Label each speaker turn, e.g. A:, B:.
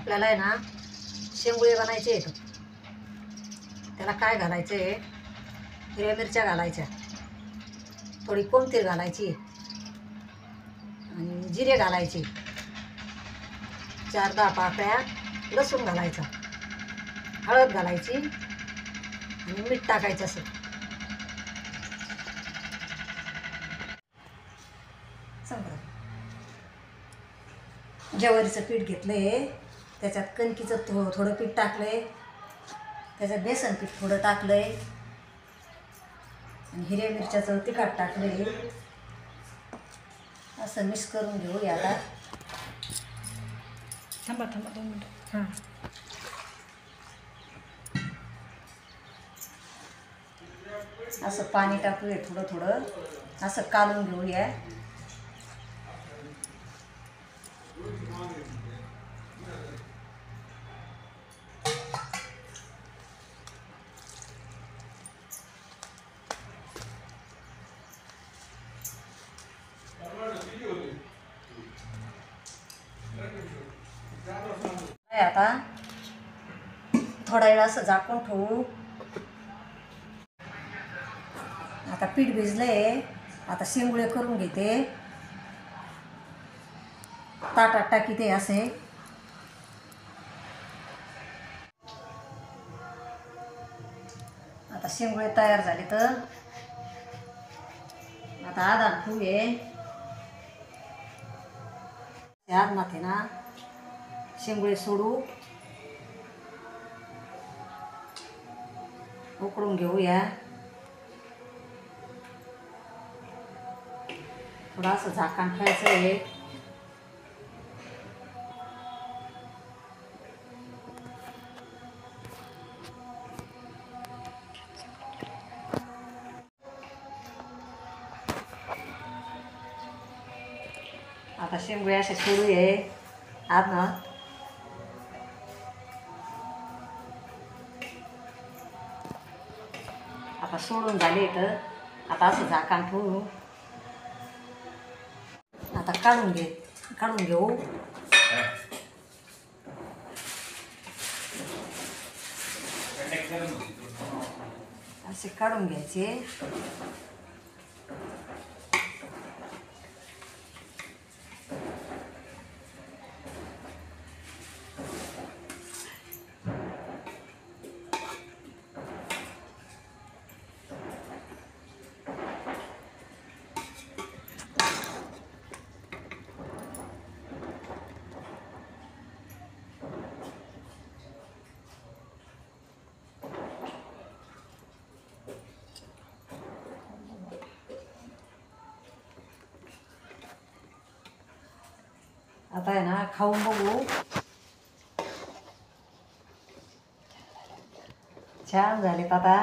A: आपल्याला आहे ना शेंगुळे बनायचे आहेत. त्याला काय घालायचं आहे, हिरव्या मिरच्या घालायच्या, थोडी कोथिंबीर घालायची आणि जिरे घालायचे, 4-10 पाकळ्या लसूण घालायचा, हळद घालायची आणि मीठ टाकायचं असं. ज्वारीचं पीठ घेतलंय, त्याच्यात कणकीचं थोडं पीठ टाकलंय, त्याच्यात बेसन पीठ थोडं टाकलंय आणि हिरव्या मिरच्याचं तिखट टाकलंय. असं मिक्स करून घेऊया आता.
B: थांबा 2 मिनिटं.
A: हां, असं पाणी टाकूया थोडं थोडं, असं कालून घेऊया. आता थोडा वेळ असं झाकून ठेवू. आता पीठ भिजलंय, आता शेंगुळे करून घेते. ताटात टाकीते असे. आता शेंगुळे तयार झाले तर आता आधार ठेवूये. आधनात आहे ना शेंगुळे सोडू, उकळून घेऊया. थोडं असं झाकण ठेवायचं आहे. आता शेंगुळे असे सोडूये आधनात. आता सोडून झाले तर आता असं झाकण ठेवू. आता काढून घेऊ. असे काढून घ्यायचे. आता आहे ना खाऊन बघू. छान झालेत आता.